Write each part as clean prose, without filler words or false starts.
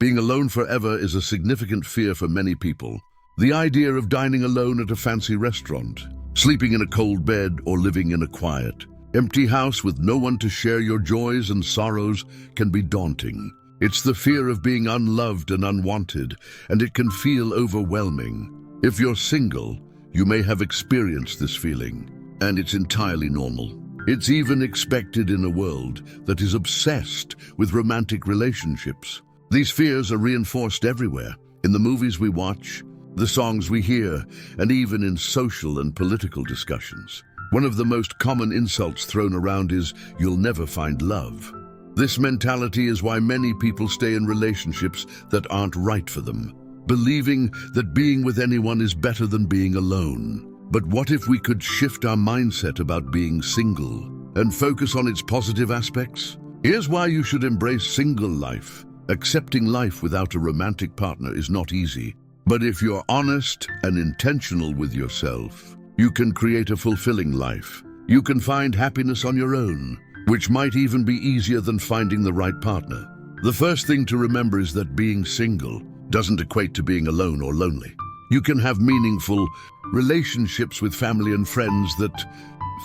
Being alone forever is a significant fear for many people. The idea of dining alone at a fancy restaurant, sleeping in a cold bed, or living in a quiet, empty house with no one to share your joys and sorrows can be daunting. It's the fear of being unloved and unwanted, and it can feel overwhelming. If you're single, you may have experienced this feeling, and it's entirely normal. It's even expected in a world that is obsessed with romantic relationships. These fears are reinforced everywhere, in the movies we watch, the songs we hear, and even in social and political discussions. One of the most common insults thrown around is, "You'll never find love." This mentality is why many people stay in relationships that aren't right for them, believing that being with anyone is better than being alone. But what if we could shift our mindset about being single and focus on its positive aspects? Here's why you should embrace single life. Accepting life without a romantic partner is not easy. But if you're honest and intentional with yourself, you can create a fulfilling life. You can find happiness on your own, which might even be easier than finding the right partner. The first thing to remember is that being single doesn't equate to being alone or lonely. You can have meaningful relationships with family and friends that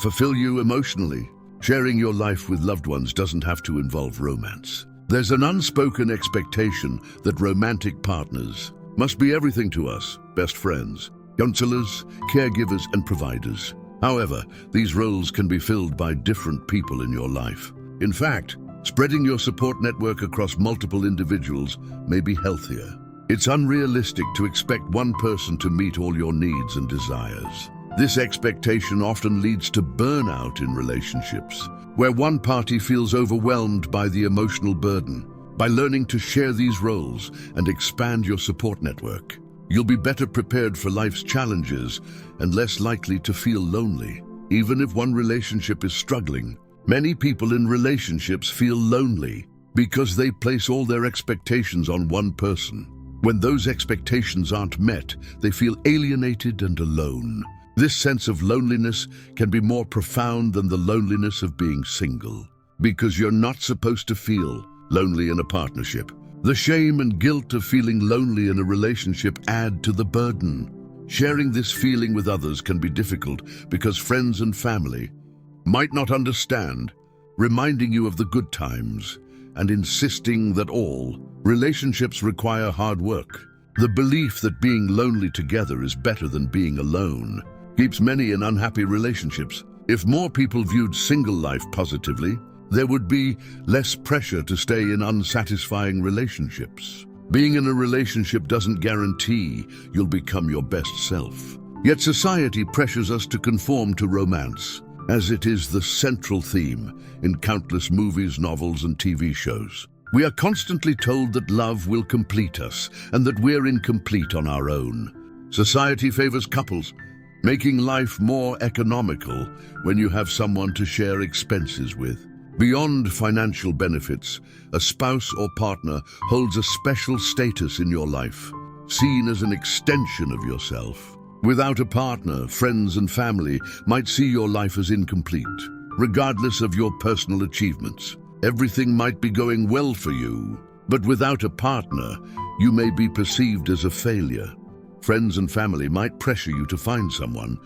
fulfill you emotionally. Sharing your life with loved ones doesn't have to involve romance. There's an unspoken expectation that romantic partners must be everything to us: best friends, counselors, caregivers, and providers. However, these roles can be filled by different people in your life. In fact, spreading your support network across multiple individuals may be healthier. It's unrealistic to expect one person to meet all your needs and desires. This expectation often leads to burnout in relationships, where one party feels overwhelmed by the emotional burden. By learning to share these roles and expand your support network, you'll be better prepared for life's challenges and less likely to feel lonely. Even if one relationship is struggling, many people in relationships feel lonely because they place all their expectations on one person. When those expectations aren't met, they feel alienated and alone. This sense of loneliness can be more profound than the loneliness of being single, because you're not supposed to feel lonely in a partnership. The shame and guilt of feeling lonely in a relationship add to the burden. Sharing this feeling with others can be difficult because friends and family might not understand, reminding you of the good times and insisting that all relationships require hard work. The belief that being lonely together is better than being alone keeps many in unhappy relationships. If more people viewed single life positively, there would be less pressure to stay in unsatisfying relationships. Being in a relationship doesn't guarantee you'll become your best self. Yet society pressures us to conform to romance, as it is the central theme in countless movies, novels, and TV shows. We are constantly told that love will complete us and that we're incomplete on our own. Society favors couples, making life more economical when you have someone to share expenses with. Beyond financial benefits, a spouse or partner holds a special status in your life, seen as an extension of yourself. Without a partner, friends and family might see your life as incomplete. Regardless of your personal achievements, everything might be going well for you, but without a partner, you may be perceived as a failure. Friends and family might pressure you to find someone,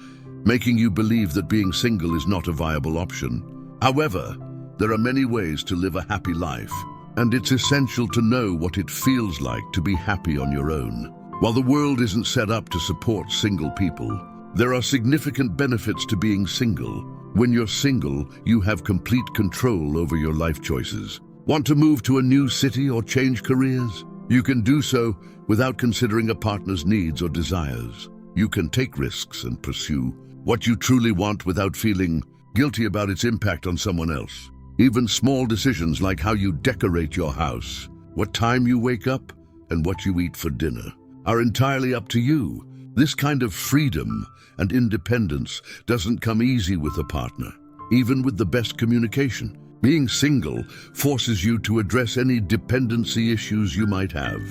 making you believe that being single is not a viable option. However, there are many ways to live a happy life, and it's essential to know what it feels like to be happy on your own. While the world isn't set up to support single people, there are significant benefits to being single. When you're single, you have complete control over your life choices. Want to move to a new city or change careers? You can do so without considering a partner's needs or desires. You can take risks and pursue what you truly want without feeling guilty about its impact on someone else. Even small decisions like how you decorate your house, what time you wake up, and what you eat for dinner are entirely up to you. This kind of freedom and independence doesn't come easy with a partner, even with the best communication. Being single forces you to address any dependency issues you might have.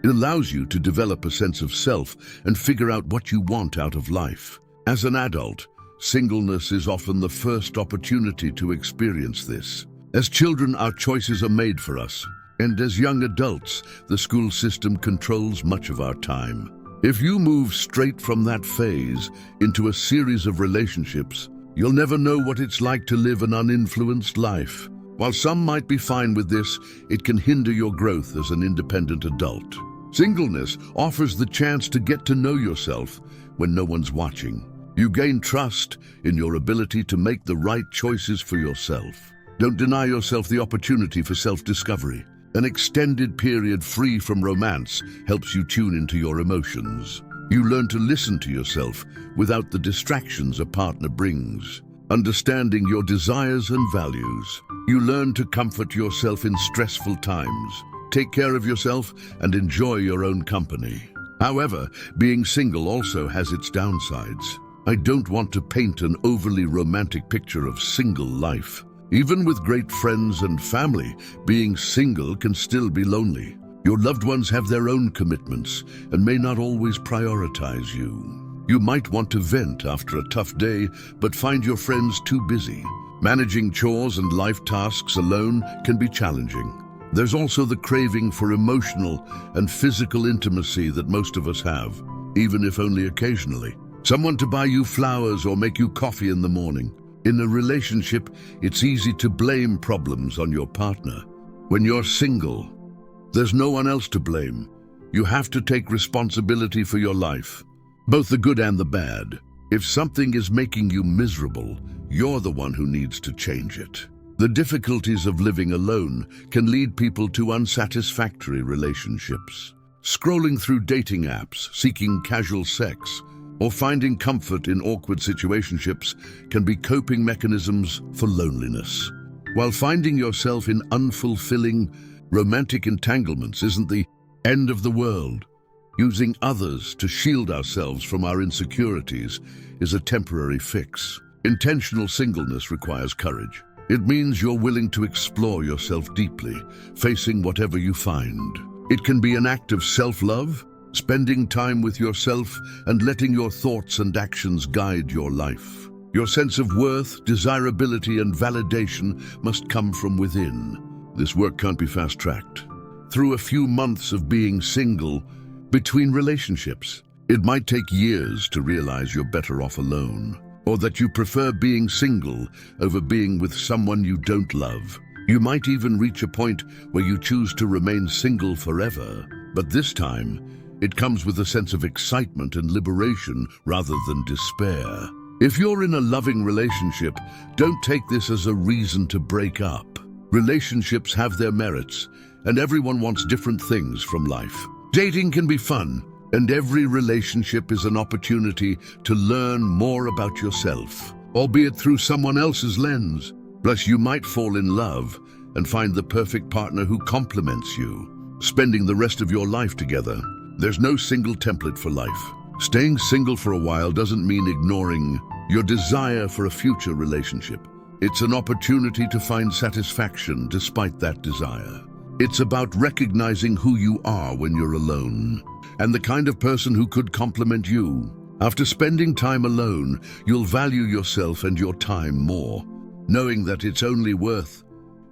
It allows you to develop a sense of self and figure out what you want out of life. As an adult, singleness is often the first opportunity to experience this. As children, our choices are made for us. And as young adults, the school system controls much of our time. If you move straight from that phase into a series of relationships, you'll never know what it's like to live an uninfluenced life. While some might be fine with this, it can hinder your growth as an independent adult. Singleness offers the chance to get to know yourself when no one's watching. You gain trust in your ability to make the right choices for yourself. Don't deny yourself the opportunity for self-discovery. An extended period free from romance helps you tune into your emotions. You learn to listen to yourself without the distractions a partner brings. Understanding your desires and values, you learn to comfort yourself in stressful times. Take care of yourself and enjoy your own company. However, being single also has its downsides. I don't want to paint an overly romantic picture of single life. Even with great friends and family, being single can still be lonely. Your loved ones have their own commitments and may not always prioritize you. You might want to vent after a tough day, but find your friends too busy. Managing chores and life tasks alone can be challenging. There's also the craving for emotional and physical intimacy that most of us have, even if only occasionally. Someone to buy you flowers or make you coffee in the morning. In a relationship, it's easy to blame problems on your partner. When you're single, there's no one else to blame. You have to take responsibility for your life, both the good and the bad. If something is making you miserable, you're the one who needs to change it. The difficulties of living alone can lead people to unsatisfactory relationships. Scrolling through dating apps, seeking casual sex, or finding comfort in awkward situationships can be coping mechanisms for loneliness. While finding yourself in unfulfilling romantic entanglements isn't the end of the world, using others to shield ourselves from our insecurities is a temporary fix. Intentional singleness requires courage. It means you're willing to explore yourself deeply, facing whatever you find. It can be an act of self-love, spending time with yourself and letting your thoughts and actions guide your life. Your sense of worth, desirability, and validation must come from within. This work can't be fast-tracked. Through a few months of being single, between relationships, it might take years to realize you're better off alone, or that you prefer being single over being with someone you don't love. You might even reach a point where you choose to remain single forever, but this time, it comes with a sense of excitement and liberation rather than despair. If you're in a loving relationship, don't take this as a reason to break up. Relationships have their merits, and everyone wants different things from life. Dating can be fun, and every relationship is an opportunity to learn more about yourself, albeit through someone else's lens. Plus, you might fall in love and find the perfect partner who complements you, spending the rest of your life together. There's no single template for life. Staying single for a while doesn't mean ignoring your desire for a future relationship. It's an opportunity to find satisfaction despite that desire. It's about recognizing who you are when you're alone, and the kind of person who could complement you. After spending time alone, you'll value yourself and your time more, knowing that it's only worth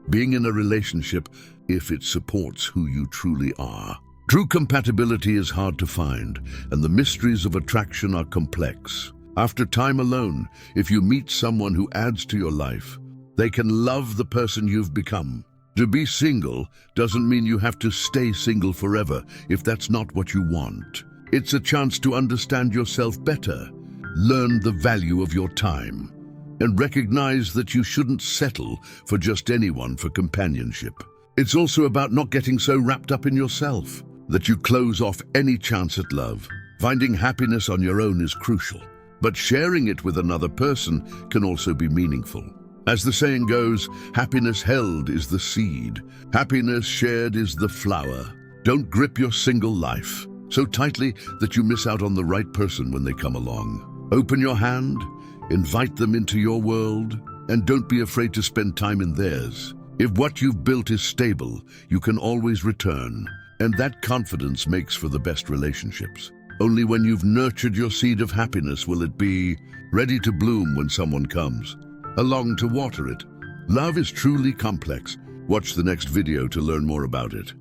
being in a relationship if it supports who you truly are. True compatibility is hard to find, and the mysteries of attraction are complex. After time alone, if you meet someone who adds to your life, they can love the person you've become. To be single doesn't mean you have to stay single forever if that's not what you want. It's a chance to understand yourself better, learn the value of your time, and recognize that you shouldn't settle for just anyone for companionship. It's also about not getting so wrapped up in yourself that you close off any chance at love. Finding happiness on your own is crucial, but sharing it with another person can also be meaningful. As the saying goes, happiness held is the seed, happiness shared is the flower. Don't grip your single life so tightly that you miss out on the right person when they come along. Open your hand, invite them into your world, and don't be afraid to spend time in theirs. If what you've built is stable, you can always return. And that confidence makes for the best relationships. Only when you've nurtured your seed of happiness will it be ready to bloom when someone comes along to water it. Love is truly complex, Watch the next video to learn more about it.